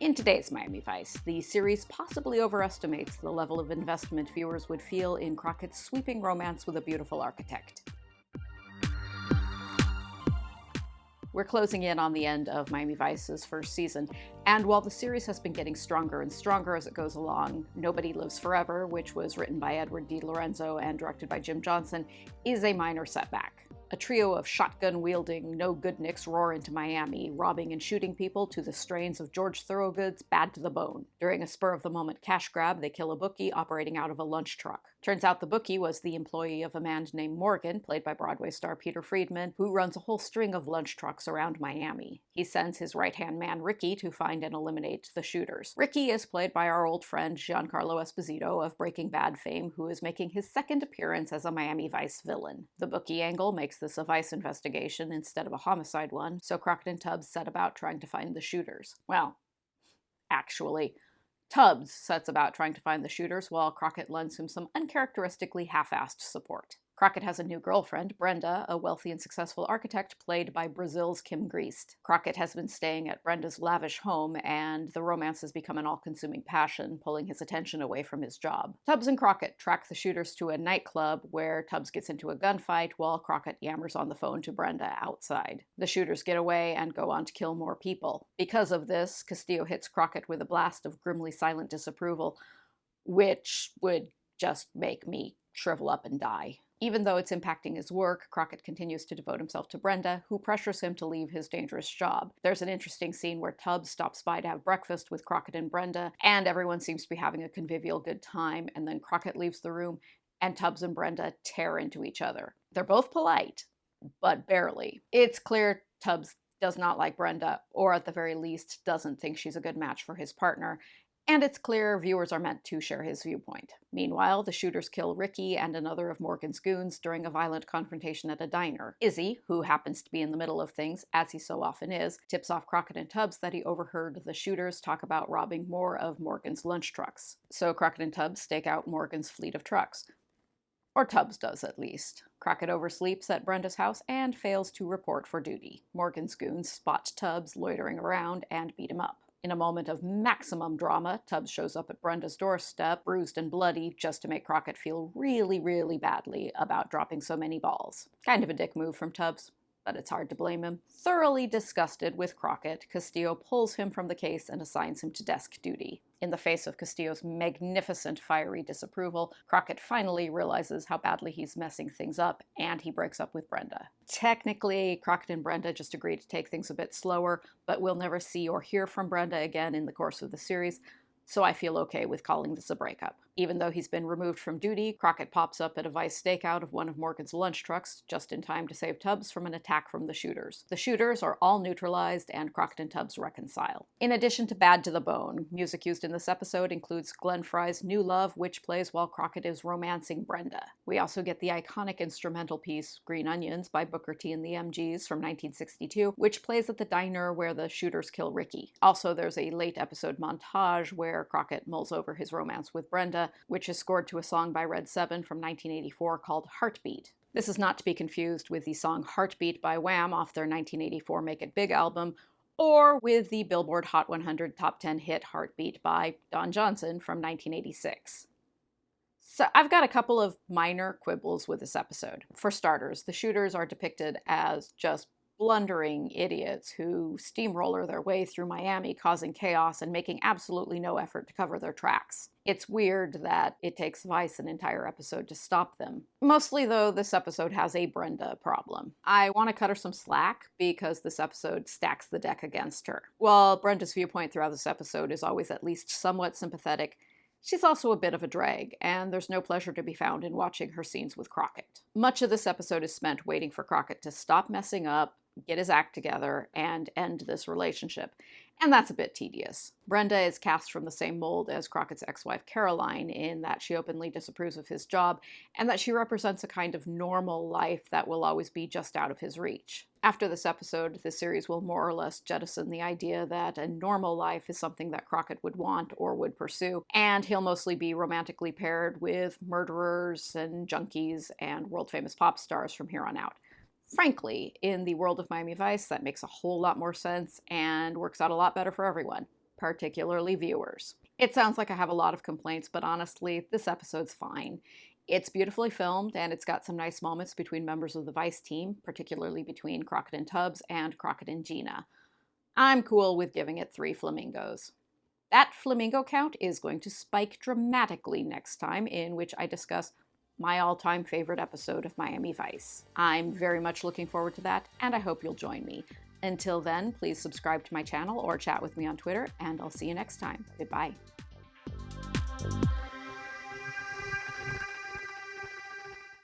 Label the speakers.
Speaker 1: In today's Miami Vice, the series possibly overestimates the level of investment viewers would feel in Crockett's sweeping romance with a beautiful architect. We're closing in on the end of Miami Vice's first season, and while the series has been getting stronger and stronger as it goes along, Nobody Lives Forever, which was written by Edward D. Lorenzo and directed by Jim Johnson, is a minor setback. A trio of shotgun-wielding no-goodniks roar into Miami, robbing and shooting people to the strains of George Thorogood's Bad to the Bone. During a spur-of-the-moment cash grab, they kill a bookie operating out of a lunch truck. Turns out the bookie was the employee of a man named Morgan, played by Broadway star Peter Friedman, who runs a whole string of lunch trucks around Miami. He sends his right-hand man, Ricky, to find and eliminate the shooters. Ricky is played by our old friend Giancarlo Esposito of Breaking Bad fame, who is making his second appearance as a Miami Vice villain. The bookie angle makes this a Vice investigation instead of a homicide one, so Crockett and Tubbs set about trying to find the shooters. Well, actually, Tubbs sets about trying to find the shooters while Crockett lends him some uncharacteristically half-assed support. Crockett has a new girlfriend, Brenda, a wealthy and successful architect played by Brazil's Kim Griest. Crockett has been staying at Brenda's lavish home, and the romance has become an all-consuming passion, pulling his attention away from his job. Tubbs and Crockett track the shooters to a nightclub where Tubbs gets into a gunfight while Crockett yammers on the phone to Brenda outside. The shooters get away and go on to kill more people. Because of this, Castillo hits Crockett with a blast of grimly silent disapproval, which would just make me shrivel up and die. Even though it's impacting his work, Crockett continues to devote himself to Brenda, who pressures him to leave his dangerous job. There's an interesting scene where Tubbs stops by to have breakfast with Crockett and Brenda, and everyone seems to be having a convivial good time, and then Crockett leaves the room, and Tubbs and Brenda tear into each other. They're both polite, but barely. It's clear Tubbs does not like Brenda, or at the very least doesn't think she's a good match for his partner, and it's clear viewers are meant to share his viewpoint. Meanwhile, the shooters kill Ricky and another of Morgan's goons during a violent confrontation at a diner. Izzy, who happens to be in the middle of things, as he so often is, tips off Crockett and Tubbs that he overheard the shooters talk about robbing more of Morgan's lunch trucks. So Crockett and Tubbs stake out Morgan's fleet of trucks. Or Tubbs does, at least. Crockett oversleeps at Brenda's house and fails to report for duty. Morgan's goons spot Tubbs loitering around and beat him up. In a moment of maximum drama, Tubbs shows up at Brenda's doorstep, bruised and bloody, just to make Crockett feel really, really badly about dropping so many balls. Kind of a dick move from Tubbs, but it's hard to blame him. Thoroughly disgusted with Crockett, Castillo pulls him from the case and assigns him to desk duty. In the face of Castillo's magnificent fiery disapproval, Crockett finally realizes how badly he's messing things up, and he breaks up with Brenda. Technically, Crockett and Brenda just agree to take things a bit slower, but we'll never see or hear from Brenda again in the course of the series, so I feel okay with calling this a breakup. Even though he's been removed from duty, Crockett pops up at a Vice stakeout of one of Morgan's lunch trucks, just in time to save Tubbs from an attack from the shooters. The shooters are all neutralized, and Crockett and Tubbs reconcile. In addition to Bad to the Bone, music used in this episode includes Glenn Frey's New Love, which plays while Crockett is romancing Brenda. We also get the iconic instrumental piece Green Onions by Booker T and the MGs from 1962, which plays at the diner where the shooters kill Ricky. Also, there's a late episode montage where Crockett mulls over his romance with Brenda, which is scored to a song by Red 7 from 1984 called Heartbeat. This is not to be confused with the song Heartbeat by Wham off their 1984 Make It Big album, or with the Billboard Hot 100 Top 10 hit Heartbeat by Don Johnson from 1986. So I've got a couple of minor quibbles with this episode. For starters, the shooters are depicted as just blundering idiots who steamroller their way through Miami, causing chaos and making absolutely no effort to cover their tracks. It's weird that it takes Vice an entire episode to stop them. Mostly, though, this episode has a Brenda problem. I want to cut her some slack because this episode stacks the deck against her. While Brenda's viewpoint throughout this episode is always at least somewhat sympathetic, she's also a bit of a drag, and there's no pleasure to be found in watching her scenes with Crockett. Much of this episode is spent waiting for Crockett to stop messing up, get his act together, and end this relationship. And that's a bit tedious. Brenda is cast from the same mold as Crockett's ex-wife Caroline in that she openly disapproves of his job, and that she represents a kind of normal life that will always be just out of his reach. After this episode, the series will more or less jettison the idea that a normal life is something that Crockett would want or would pursue, and he'll mostly be romantically paired with murderers and junkies and world-famous pop stars from here on out. Frankly, in the world of Miami Vice, that makes a whole lot more sense and works out a lot better for everyone. particularly viewers. It sounds like I have a lot of complaints, but honestly, this episode's fine. It's beautifully filmed, and it's got some nice moments between members of the Vice team, particularly between Crockett and Tubbs and Crockett and Gina. I'm cool with giving it 3 flamingos. That flamingo count is going to spike dramatically next time, in which I discuss my all-time favorite episode of Miami Vice. I'm very much looking forward to that, and I hope you'll join me. Until then, please subscribe to my channel or chat with me on Twitter, and I'll see you next time. Goodbye.